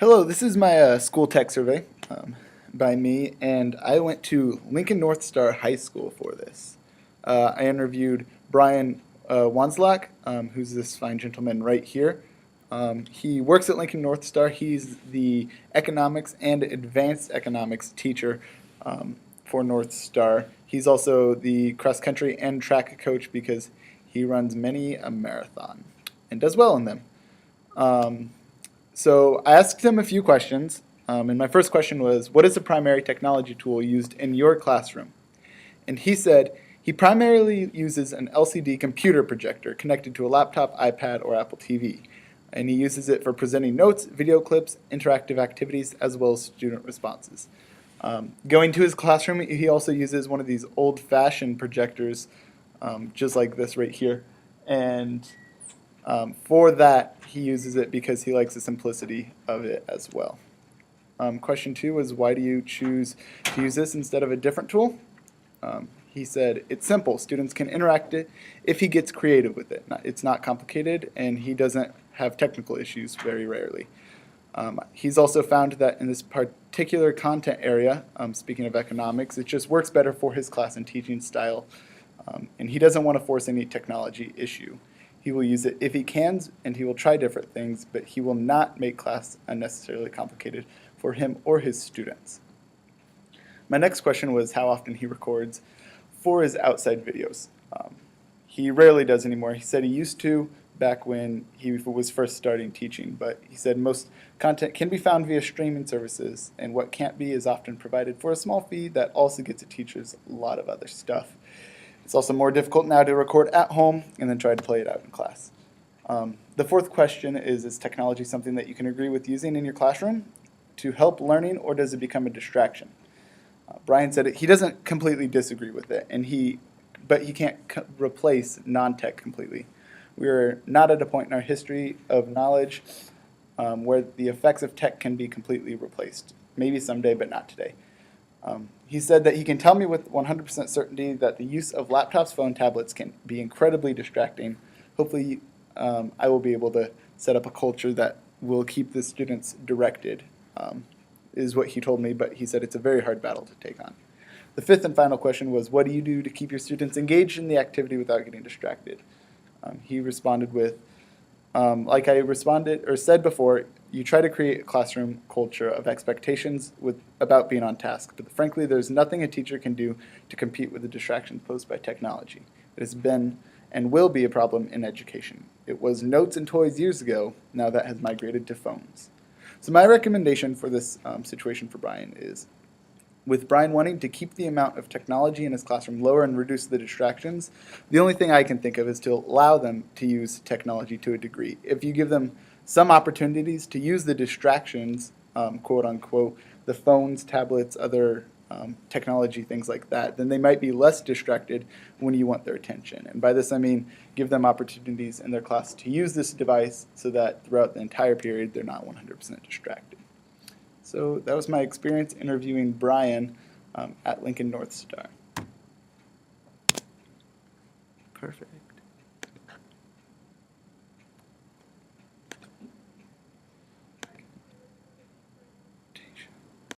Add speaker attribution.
Speaker 1: Hello, this is my school tech survey by me, and I went to Lincoln North Star High School for this. I interviewed Brian Wanzlak, who's this fine gentleman right here. He works at Lincoln North Star. He's the economics and advanced economics teacher for North Star. He's also the cross country and track coach because he runs many a marathon and does well in them. So I asked him a few questions, and my first question was, what is the primary technology tool used in your classroom? And he said he primarily uses an LCD computer projector connected to a laptop, iPad, or Apple TV. And he uses it for presenting notes, video clips, interactive activities, as well as student responses. Going to his classroom, he also uses one of these old-fashioned projectors, just like this right here. And for that, he uses it because he likes the simplicity of it as well. Question 2 was, why do you choose to use this instead of a different tool? He said, it's simple. Students can interact it if he gets creative with it. It's not complicated, and he doesn't have technical issues very rarely. He's also found that in this particular content area, speaking of economics, it just works better for his class and teaching style, and he doesn't want to force any technology issue. He will use it if he can, and he will try different things, but he will not make class unnecessarily complicated for him or his students. My next question was how often he records for his outside videos. He rarely does anymore. He said he used to back when he was first starting teaching, but he said most content can be found via streaming services, and what can't be is often provided for a small fee that also gets the teachers a lot of other stuff. It's also more difficult now to record at home and then try to play it out in class. The fourth question is technology something that you can agree with using in your classroom to help learning, or does it become a distraction? Brian said he doesn't completely disagree with it, but he can't replace non-tech completely. We are not at a point in our history of knowledge where the effects of tech can be completely replaced. Maybe someday, but not today. He said that he can tell me with 100% certainty that the use of laptops, phone, tablets can be incredibly distracting. Hopefully, I will be able to set up a culture that will keep the students directed, is what he told me, but he said it's a very hard battle to take on. The fifth and final question was, what do you do to keep your students engaged in the activity without getting distracted? He responded with, like I responded or said before, you try to create a classroom culture of expectations about being on task, but frankly, there's nothing a teacher can do to compete with the distraction posed by technology. It has been and will be a problem in education. It was notes and toys years ago, now that has migrated to phones. So my recommendation for this situation for Brian is, with Brian wanting to keep the amount of technology in his classroom lower and reduce the distractions, the only thing I can think of is to allow them to use technology to a degree. If you give them some opportunities to use the distractions, quote unquote, the phones, tablets, other technology, things like that, then they might be less distracted when you want their attention. And by this I mean give them opportunities in their class to use this device so that throughout the entire period they're not 100% distracted. So that was my experience interviewing Brian at Lincoln North Star. Perfect.